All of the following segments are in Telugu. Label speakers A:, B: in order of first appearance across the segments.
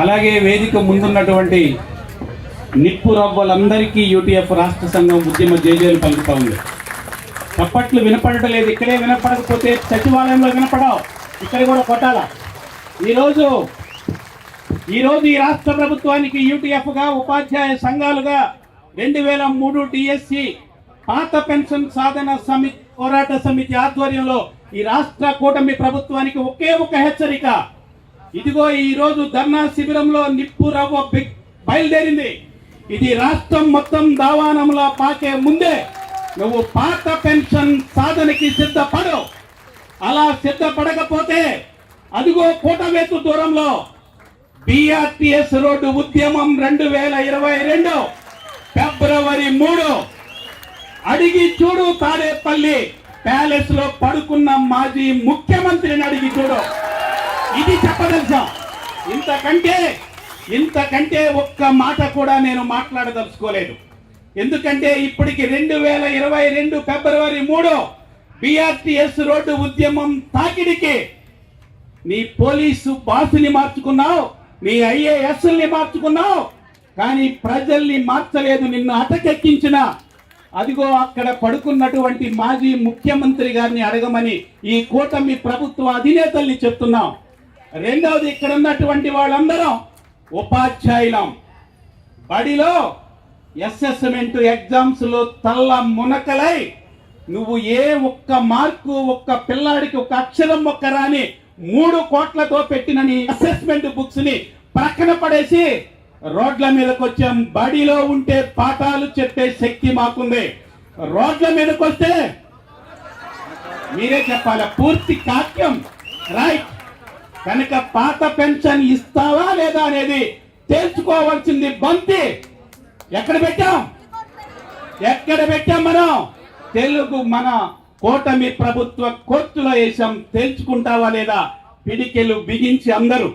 A: అలాగే వేదిక ముందున్నటువంటి నిప్పు రవ్వలందరికీ యూటీఎఫ్ రాష్ట్ర సంఘం ఉద్యమ జేజేలు పలుకుతా ఉంది. చప్పట్లు వినపడటం లేదు. ఇక్కడే వినపడకపోతే సచివాలయంలో వినపడవు, ఇక్కడ కూడా కొట్టాల. ఈరోజు ఈ రాష్ట్ర ప్రభుత్వానికి యూటీఎఫ్గా ఉపాధ్యాయ సంఘాలుగా 2003 డిఎస్సి పాత పెన్షన్ సాధన సమితి పోరాట సమితి ఆధ్వర్యంలో ఈ రాష్ట్ర కూటమి ప్రభుత్వానికి ఒకే ఒక హెచ్చరిక. ఇదిగో ఈరోజు ధర్నా శిబిరంలో నిప్పు రవ్వ బయలుదేరింది. ఇది రాష్ట్రం మొత్తం దావానంలో పాకే ముందే నువ్వు పాత పెన్షన్ సాధనకి సిద్ధపడు. అలా సిద్ధపడకపోతే అదిగో కూటవేతు దూరంలో బిఆర్టీఎస్ రోడ్డు ఉద్యమం 2022 ఫిబ్రవరి 3 అడిగి చూడు. తాడేపల్లి ప్యాలెస్ లో పడుకున్న మాజీ ముఖ్యమంత్రిని అడిగి చూడు. ఇది చెప్పదలుచాం. ఇంతకంటే ఒక్క మాట కూడా నేను మాట్లాడదలుచుకోలేదు. ఎందుకంటే ఇప్పటికి 2022 ఫిబ్రవరి 3 బిఆర్టీఎస్ రోడ్డు ఉద్యమం తాకిడికి నీ పోలీసు బాసుని మార్చుకున్నావు, నీ ఐఏఎస్ని మార్చుకున్నావు, కానీ ప్రజల్ని మార్చలేదు. నిన్ను అటకెక్కించిన అదిగో అక్కడ పడుకున్నటువంటి మాజీ ముఖ్యమంత్రి గారిని అడగమని ఈ కూటమి ప్రభుత్వ అధినేతల్ని చెప్తున్నాం. రెండవది, ఇక్కడ ఉన్నటువంటి వాళ్ళందరం ఉపాధ్యాయులం. బడిలో అసెస్మెంట్ ఎగ్జామ్స్ లో తల్ల మునకలై నువ్వు ఏ ఒక్క మార్కు ఒక్క పిల్లాడికి ఒక అక్షరం ఒక్క రాని 3 కోట్లతో పెట్టిన నీ అసెస్మెంట్ బుక్స్ ని ప్రక్కన పడేసి రోడ్ల మీదకి వచ్చాం. బడిలో ఉంటే పాఠాలు చెప్పే శక్తి మాకుంది. రోడ్ల మీదకి వస్తే మీరే చెప్పాలి పూర్తి కాక్యం. రైట్. కనుక పాత పెన్షన్ ఇస్తావా లేదా అనేది తెలుసుకోవాల్సింది బంతి. ఎక్కడ పెట్టాం మనం? తెలుగు మన కూటమి ప్రభుత్వ కోర్టులో వేసాం. తెలుసుకుంటావా లేదా? పిడికెలు బిగించి అందరూ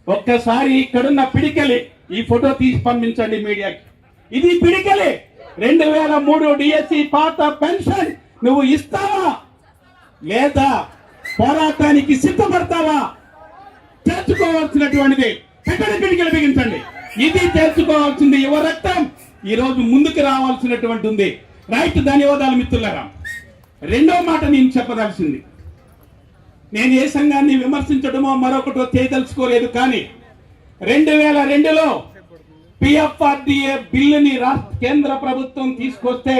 A: ఒక్కసారి ఇక్కడున్న పిడికెలి ఈ ఫోటో తీసి పంపించండి మీడియాకి. ఇది పిడికెలి. 2003 డిఎస్సి పాత పెన్షన్ నువ్వు ఇస్తావా లేదా పోరాటానికి సిద్ధపడతావా? తెలుసుకోవాల్సినటువంటిది. పిడికెలు బిగించండి. ఇది తెలుసుకోవాల్సింది. యువ రక్తం ఈరోజు ముందుకు రావాల్సినటువంటి ఉంది. రైట్. ధన్యవాదాలు మిత్రులారా. రెండో మాట నేను చెప్పదలసింది, నేను ఏ సంఘాన్ని విమర్శించడమో మరొకటో చేయదలుచుకోలేదు. కానీ 2002లో పిఎఫ్ఆర్డిఏ బిల్లుని కేంద్ర ప్రభుత్వం తీసుకొస్తే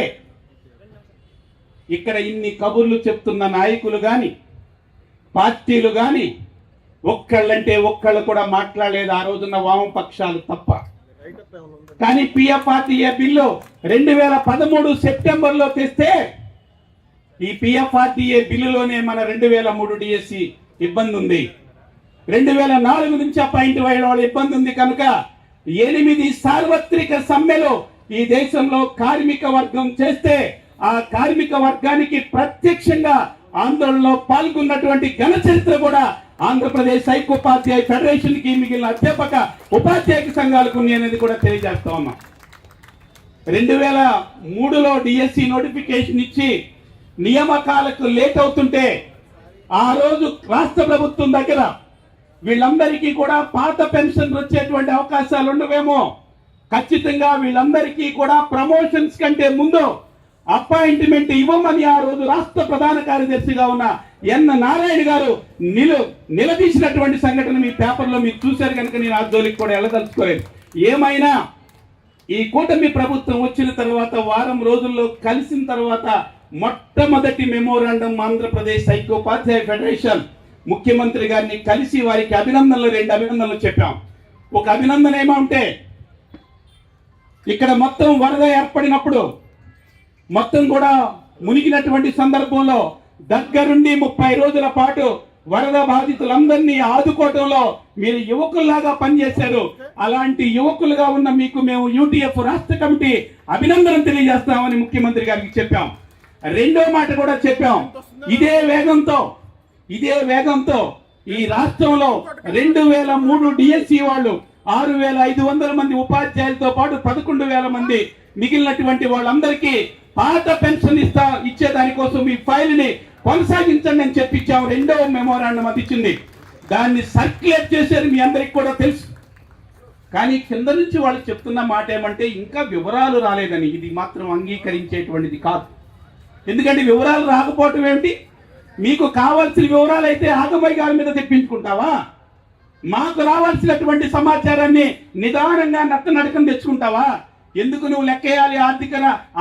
A: ఇక్కడ ఇన్ని కబుర్లు చెప్తున్న నాయకులు గాని పార్టీలు గాని ఒక్కళ్ళంటే ఒక్కళ్ళు కూడా మాట్లాడలేదు. ఆ రోజున్న వామపక్షాలు తప్ప. కానీ పిఎఫ్ఆర్డిఏ బిల్లు 2013 సెప్టెంబర్లో తెస్తే ఈ పిఎఫ్ఆర్డిఏ బిల్లులోనే మన 2003 డిఎస్సి ఇబ్బంది ఉంది. 2004 నుంచి అపాయింట్ అయ్యే వాళ్ళ ఇబ్బంది ఉంది. కనుక 8 సార్వత్రిక సమ్మెలో ఈ దేశంలో కార్మిక వర్గం చేస్తే ఆ కార్మిక వర్గానికి ప్రత్యక్షంగా ఆందోళనలో పాల్గొన్నటువంటి ఘన చరిత్ర కూడా ఆంధ్రప్రదేశ్ ఐక్యోపాధ్యాయ ఫెడరేషన్ కి మిగిలిన అధ్యాపక ఉపాధ్యాయ సంఘాలకు ఉంది అనేది కూడా తెలియజేస్తా ఉన్నా. 2003లో డిఎస్సి నోటిఫికేషన్ ఇచ్చి నియామకాలకు లేట్ అవుతుంటే ఆ రోజు రాష్ట్ర ప్రభుత్వం దగ్గర వీళ్ళందరికీ కూడా పాత పెన్షన్ వచ్చేటువంటి అవకాశాలు ఉండవేమో, ఖచ్చితంగా వీళ్ళందరికీ కూడా ప్రమోషన్స్ కంటే ముందు అపాయింట్మెంట్ ఇవ్వమని ఆ రోజు రాష్ట్ర ప్రధాన కార్యదర్శిగా ఉన్న ఎన్ నారాయణ గారు నిలదీసినటువంటి సంఘటన మీ పేపర్లో మీరు చూశారు. కనుక నేను ఆ జోలికి కూడా వెళ్ళదలుచుకోలేదు. ఏమైనా ఈ కూటమి ప్రభుత్వం వచ్చిన తర్వాత వారం రోజుల్లో కలిసిన తర్వాత మొట్టమొదటి మెమోరాండం ఆంధ్రప్రదేశ్ ఐక్యోపాధ్యాయ ఫెడరేషన్ ముఖ్యమంత్రి గారిని కలిసి వారికి అభినందనలు 2 అభినందనలు చెప్పాం. ఒక అభినందన ఏమంటే ఇక్కడ మొత్తం వరద ఏర్పడినప్పుడు మొత్తం కూడా మునిగినటువంటి సందర్భంలో దగ్గరుండి 30 రోజుల పాటు వరద బాధితులందరినీ ఆదుకోవడంలో మీరు యువకుల్లాగా పనిచేశారు. అలాంటి యువకులుగా ఉన్న మీకు మేము యూటీఎఫ్ రాష్ట్ర కమిటీ అభినందనలు తెలియజేస్తామని ముఖ్యమంత్రి గారికి చెప్పాం. రెండో మాట కూడా చెప్పాం. ఇదే వేగంతో ఈ రాష్ట్రంలో 2003 డిఎస్సి వాళ్ళు 6,500 మంది ఉపాధ్యాయులతో పాటు 11,000 మంది మిగిలినటువంటి వాళ్ళందరికీ పాత పెన్షన్ ఇచ్చేదానికోసం మీ ఫైల్ ని కొనసాగించండి అని చెప్పించాం. రెండవ మెమోరాండం అది ఇచ్చింది. దాన్ని సర్క్యులేట్ చేసేది మీ అందరికి కూడా తెలుసు. కానీ కింద నుంచి వాళ్ళు చెప్తున్న మాట ఏమంటే ఇంకా వివరాలు రాలేదని. ఇది మాత్రం అంగీకరించేటువంటిది కాదు. ఎందుకంటే వివరాలు రాకపోవటం ఏమిటి? మీకు కావాల్సిన వివరాలు అయితే ఆగమయ్య గారి మీద తెప్పించుకుంటావా? మాకు రావాల్సినటువంటి సమాచారాన్ని నిదానంగా నడకం తెచ్చుకుంటావా? ఎందుకు నువ్వు లెక్కేయాలి?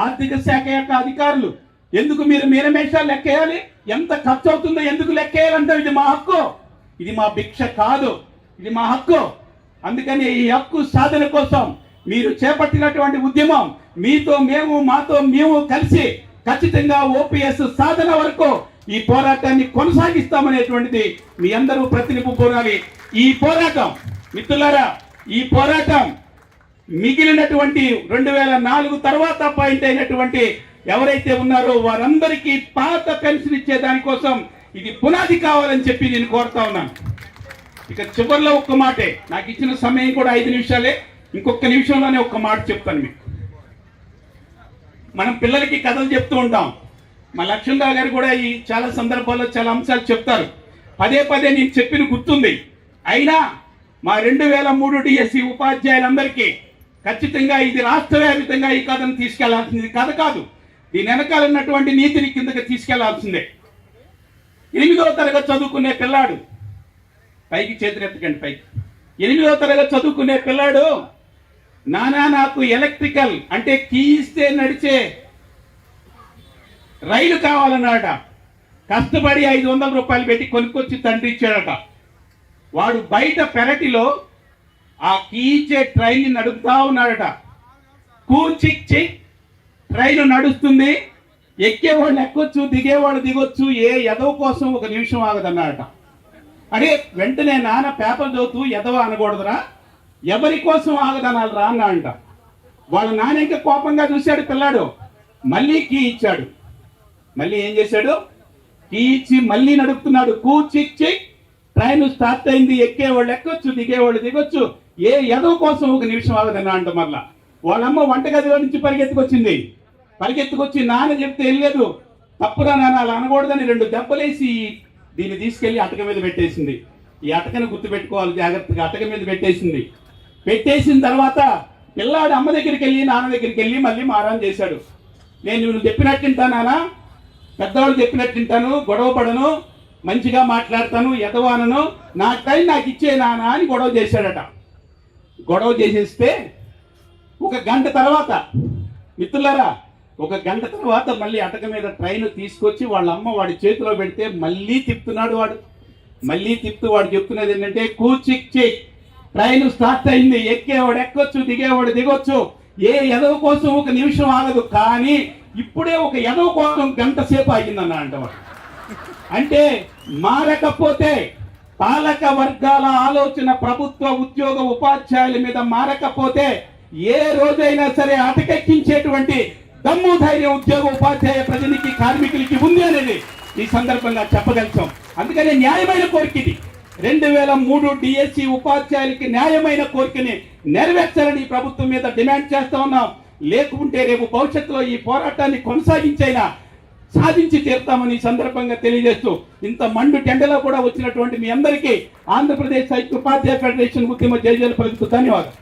A: ఆర్థిక శాఖ యొక్క అధికారులు ఎందుకు మీరు మీరమేషాలు లెక్కేయాలి? ఎంత ఖర్చు అవుతుందో ఎందుకు లెక్కేయాలంటే ఇది మా హక్కు, ఇది మా భిక్ష కాదు, ఇది మా హక్కు. అందుకని ఈ హక్కు సాధన కోసం మీరు చేపట్టినటువంటి ఉద్యమం మాతో మేము కలిసి ఖచ్చితంగా ఓపీఎస్ సాధన వరకు ఈ పోరాటాన్ని కొనసాగిస్తామనేటువంటిది మీ అందరూ ప్రతినిపుకోవాలి. ఈ పోరాటం మిత్రులారా, ఈ పోరాటం మిగిలినటువంటి 2004 తర్వాత పాయింట్ అయినటువంటి ఎవరైతే ఉన్నారో వారందరికీ పాత పెన్షన్ ఇచ్చే దానికోసం ఇది పునాది కావాలని చెప్పి నేను కోరుతా ఉన్నాను. ఇక చివరిలో ఒక్క మాటే, నాకు ఇచ్చిన సమయం కూడా 5 నిమిషాలే, ఇంకొక నిమిషంలోనే ఒక్క మాట చెప్తాను మీకు. మనం పిల్లలకి కథలు చెప్తూ ఉంటాం. మా లక్ష్మణరావు గారు కూడా ఈ చాలా సందర్భాల్లో చాలా అంశాలు చెప్తారు. పదే నేను చెప్పిన గుర్తుంది. అయినా మా 2003 డిఎస్సి ఉపాధ్యాయులందరికీ ఖచ్చితంగా ఇది రాష్ట్ర వ్యాప్తంగా ఈ కథను తీసుకెళ్లాల్సింది కథ కాదు, దీని వెనకాల ఉన్నటువంటి నీతిని కిందకి తీసుకెళ్లాల్సిందే. 8వ తరగతి చదువుకునే పిల్లాడు, పైకి చేతులెత్తకండి, పైకి. 8వ తరగతి చదువుకునే పిల్లాడు, నానా నాకు ఎలక్ట్రికల్ అంటే కీ ఇస్తే నడిచే రైలు కావాలన్నాడట. కష్టపడి 500 రూపాయలు పెట్టి కొనుక్కొచ్చి తండ్రి ఇచ్చాడట. వాడు బయట పెరటిలో ఆ కీ ఇచ్చే ట్రైన్ని నడుపుతా ఉన్నాడట. కూచిచ్చి ట్రైన్ నడుస్తుంది, ఎక్కేవాళ్ళు ఎక్కొచ్చు, దిగేవాళ్ళు దిగొచ్చు, ఏ ఎదవ కోసం ఒక నిమిషం ఆగదన్నాడట. అరే వెంటనే నాన్న పేపర్ చదువుతూ ఎదవ అనకూడదురా, ఎవరి కోసం ఆగదనాలరా అన్నాడంట. వాళ్ళ నాన్న ఇంకా కోపంగా చూశాడు పిల్లాడు. మళ్ళీ కీ ఇచ్చాడు. మళ్ళీ ఏం చేశాడు? కీ ఇచ్చి మళ్ళీ నడుపుతున్నాడు. కూచిచ్చి ట్రైన్ స్టార్ట్ అయింది, ఎక్కేవాళ్ళు ఎక్కొచ్చు, దిగేవాళ్ళు దిగొచ్చు, ఏ ఎదవ కోసం ఒక నిమిషం ఆగదన్నా అంట. మళ్ళా వాళ్ళమ్మ వంటగదిలో నుంచి పరిగెత్తుకొచ్చి నాన్న చెప్తే వెళ్ళలేదు, తప్పురా నాన్న అలా అనకూడదని 2 దెబ్బలేసి దీన్ని తీసుకెళ్లి అటక మీద పెట్టేసింది. ఈ అటకను గుర్తుపెట్టుకోవాలి జాగ్రత్తగా. అటక మీద పెట్టేసిన తర్వాత పిల్లాడు అమ్మ దగ్గరికి వెళ్ళి నాన్న దగ్గరికి వెళ్ళి మళ్ళీ మారాన్ చేశాడు. నేను నువ్వు చెప్పినట్టు వింటానా, పెద్దవాళ్ళు చెప్పినట్టు వింటాను, గొడవ పడను, మంచిగా మాట్లాడతాను, ఎదవానను, నా టైం నాకు ఇచ్చే నాన్న అని గొడవ చేశాడట. గొడవ చేసేస్తే 1 గంట తర్వాత మిత్రులారా, 1 గంట తర్వాత మళ్ళీ అటక మీద ట్రైన్ తీసుకొచ్చి వాళ్ళ అమ్మ వాడి చేతిలో పెడితే మళ్ళీ తిప్పుతున్నాడు. మళ్ళీ తిప్పుతూ వాడు చెప్తున్నది ఏంటంటే, కూచిచ్చి ట్రైన్ స్టార్ట్ అయింది, ఎక్కేవాడు ఎక్కొచ్చు, దిగేవాడు దిగొచ్చు, ఏ ఎదవ కోసం ఒక నిమిషం ఆగదు, కానీ ఇప్పుడే ఒక ఎదవ కోసం 1 గంట సేపు ఆగిందన్న అంటవాడు. అంటే మారకపోతే, పాలక వర్గాల ఆలోచన ప్రభుత్వ ఉద్యోగ ఉపాధ్యాయుల మీద మారకపోతే ఏ రోజైనా సరే అటకెక్కించేటువంటి దమ్ము ధైర్యం ఉద్యోగ ఉపాధ్యాయ ప్రజలకి కార్మికులకి ఉంది అనేది ఈ సందర్భంగా చెప్పగలుగుతాం. అందుకని న్యాయమైన కోరిక ఇది. 2003 డిఎస్సి ఉపాధ్యాయులకి న్యాయమైన కోరికని నెరవేర్చాలని ప్రభుత్వం మీద డిమాండ్ చేస్తా ఉన్నాం. లేకుంటే రేపు భవిష్యత్తులో ఈ పోరాటాన్ని కొనసాగించైనా సాధించి తీరుతామని ఈ సందర్భంగా తెలియజేస్తూ, ఇంత మండు టెండలో కూడా వచ్చినటువంటి మీ అందరికీ ఆంధ్రప్రదేశ్ సాహిత్య ఉపాధ్యాయ ఫెడరేషన్ ఉద్యమ జయజయలు పలుకుతూ ధన్యవాదాలు.